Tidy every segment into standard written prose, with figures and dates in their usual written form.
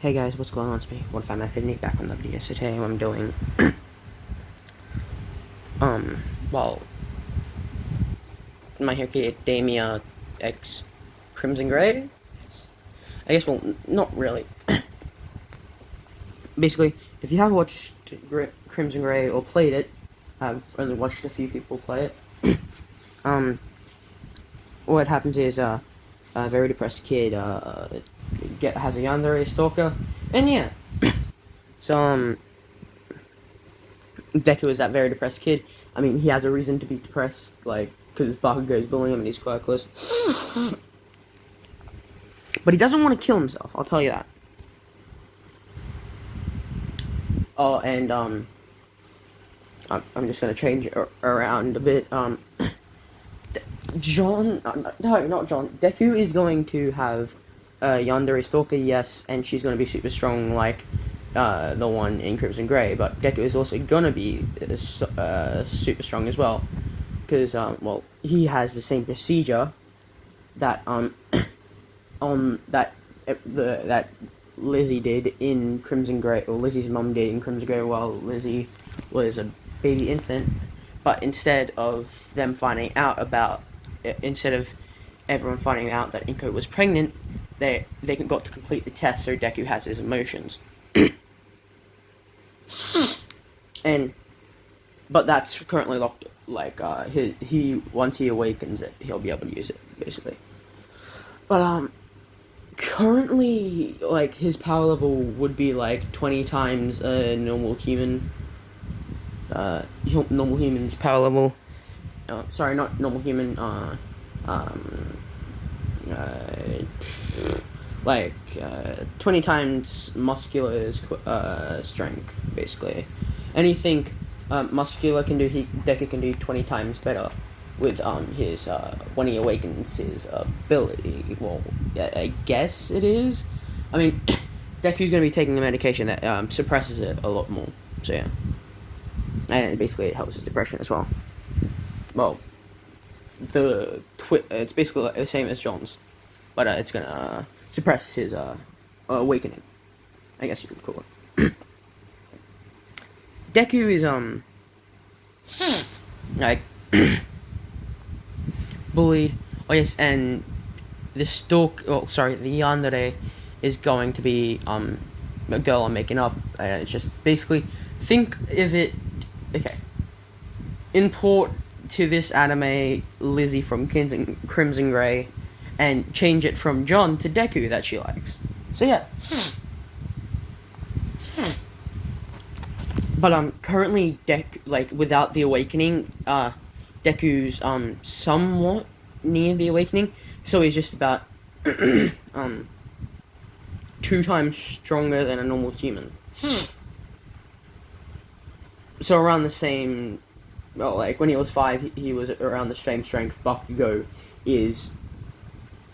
Hey guys, what's going on? It's me, One Fan Method, back on the video. So today I'm doing, well, My Hero Academia X Crimson Gray? I guess, well, not really. Basically, if you have watched Crimson Gray or played it, I've only watched a few people play it, what happens is, a very depressed kid, has a yandere stalker, and yeah. So, Deku is that very depressed kid. I mean, he has a reason to be depressed, like, because Bakugo's bullying him and he's quirkless. But he doesn't want to kill himself, I'll tell you that. Oh, and, I'm just gonna change it around a bit. John, no, not John. Deku is going to have yandere stalker, yes, and she's going to be super strong like the one in Crimson Gray, but Deku is also going to be super strong as well, because, well, he has the same procedure that, that Lizzie did in Crimson Gray, or Lizzie's mum did in Crimson Gray while Lizzie was a baby infant, but instead of them finding out about, instead of everyone finding out that Inko was pregnant, they got to complete the test so Deku has his emotions. But that's currently locked, like, he once he awakens it, he'll be able to use it, basically. But, currently, like, his power level would be, like, 20 times a normal human, normal human's power level. Sorry, not normal human, like, 20 times muscular's, strength, basically. Anything, muscular can do, Deku can do 20 times better with, his, when he awakens his ability. Well, I guess it is. I mean, Deku's gonna be taking a medication that, suppresses it a lot more, so yeah. And basically it helps his depression as well. Well, it's basically the same as John's, but it's gonna suppress his awakening, I guess you could call it. Deku is like bullied. Oh yes, and the yandere is going to be a girl I'm making up. It's just basically, think of it. Okay, import to this anime Lizzie from Crimson Gray, and change it from John to Deku that she likes. So yeah. But currently like without the awakening, Deku's somewhat near the awakening, so he's just about 2 times stronger than a normal human. So around the same, well, like when he was 5, he was around the same strength Bakugo is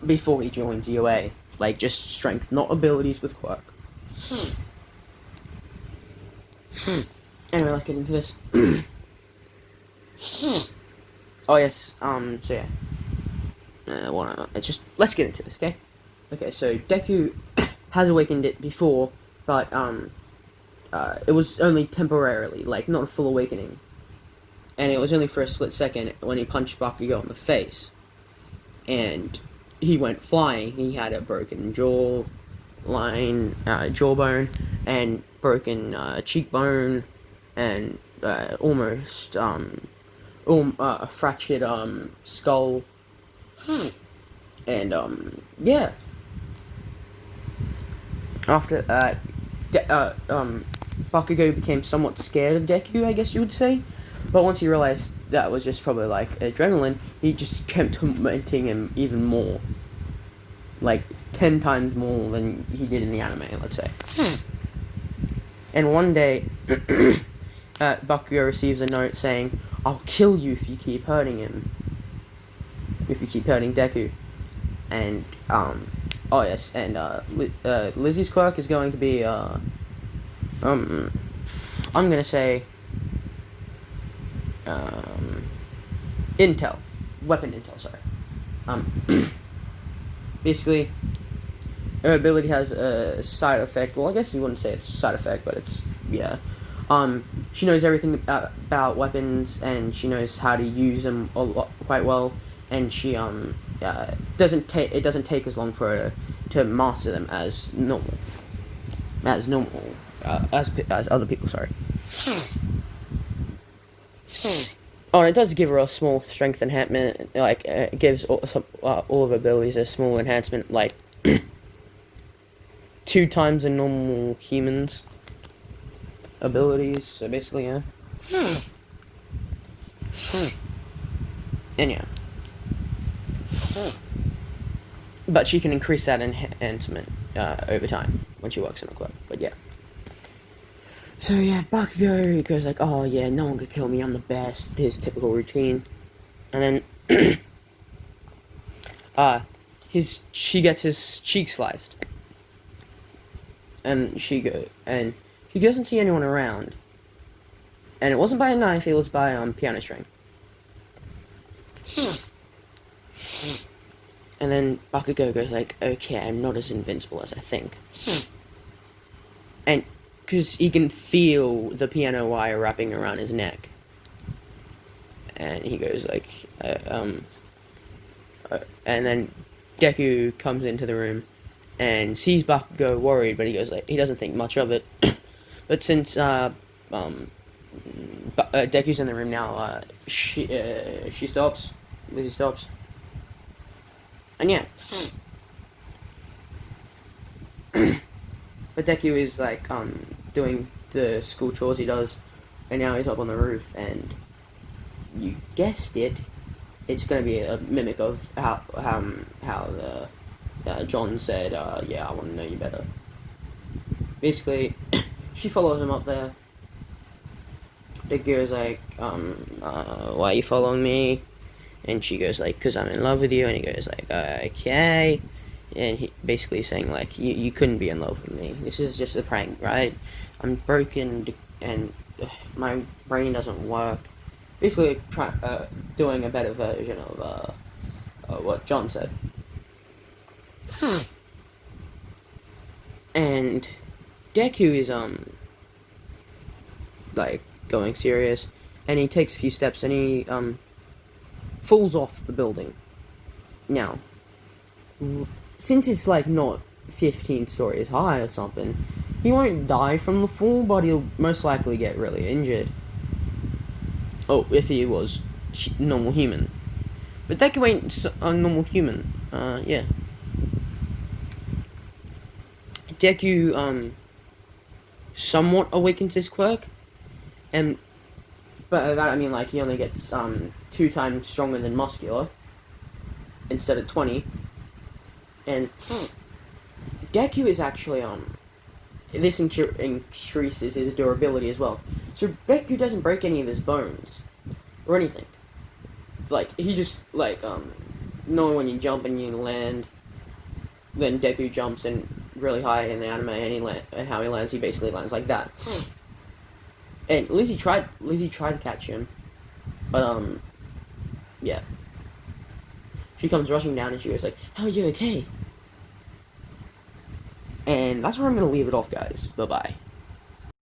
before he joins UA. Like, just strength, not abilities with quirk. Anyway, let's get into this. Oh yes, so yeah. Let's get into this, okay? Okay, so Deku has awakened it before, but, it was only temporarily, like, not a full awakening. And it was only for a split second when he punched Bakugo in the face. And he went flying. He had a broken jawbone, and broken, cheekbone, and, almost, a fractured, skull. And, yeah. After that, Bakugo became somewhat scared of Deku, I guess you would say. But once he realized that was just probably, like, adrenaline, he just kept tormenting him even more. Like, 10 times more than he did in the anime, let's say. And one day, Bakugo receives a note saying, "I'll kill you if you keep hurting him. If you keep hurting Deku." And, oh yes, and, Lizzie's quirk is going to be, I'm gonna say, weapon intel, sorry. Basically, her ability has a side effect. Well, I guess you wouldn't say it's a side effect, but it's, yeah. She knows everything about weapons, and she knows how to use them quite well. And she doesn't take as long for her to master them as as other people. Sorry. Oh, and it does give her a small strength enhancement. Like it gives all of her abilities a small enhancement, like 2 times the normal humans' abilities. So basically, yeah. And yeah. But she can increase that enhancement over time when she works in a club. But yeah. So yeah, Bakugo goes like, "Oh yeah, no one could kill me. I'm the best." His typical routine, and then she gets his cheek sliced, and she doesn't see anyone around, and it wasn't by a knife. It was by piano string. And then Bakugo goes like, "Okay, I'm not as invincible as I think," and because he can feel the piano wire wrapping around his neck, and he goes like, and then Deku comes into the room and sees Bakugo worried, but he goes like, he doesn't think much of it. But since Deku's in the room now, she stops. Lizzie stops. And yeah. But Deku is like doing the school chores he does, and now he's up on the roof, and you guessed it, it's gonna be a mimic of how John said, "Yeah, I want to know you better." Basically, she follows him up there. Deku is like, "Why are you following me?" And she goes like, "'Cause I'm in love with you." And he goes like, "Okay." And he basically saying like, you couldn't be in love with me. This is just a prank, right? I'm broken and my brain doesn't work. Basically, doing a better version of what John said. And Deku is like going serious, and he takes a few steps, and he falls off the building. Now, since it's like not 15 stories high or something, he won't die from the fall, but he'll most likely get really injured. Oh, if he was normal human. But Deku ain't a normal human. Yeah. Deku somewhat awakens his quirk, and but that I mean like he only gets 2 times stronger than muscular instead of 20. And Deku is actually this increases his durability as well. So Deku doesn't break any of his bones or anything. Like he just like knowing when you jump and you land, then Deku jumps in really high in the anime, and and how he lands, he basically lands like that. And Lizzie tried to catch him, but yeah. She comes rushing down and she goes like, "How are you okay?" And that's where I'm gonna leave it off, guys. Bye bye.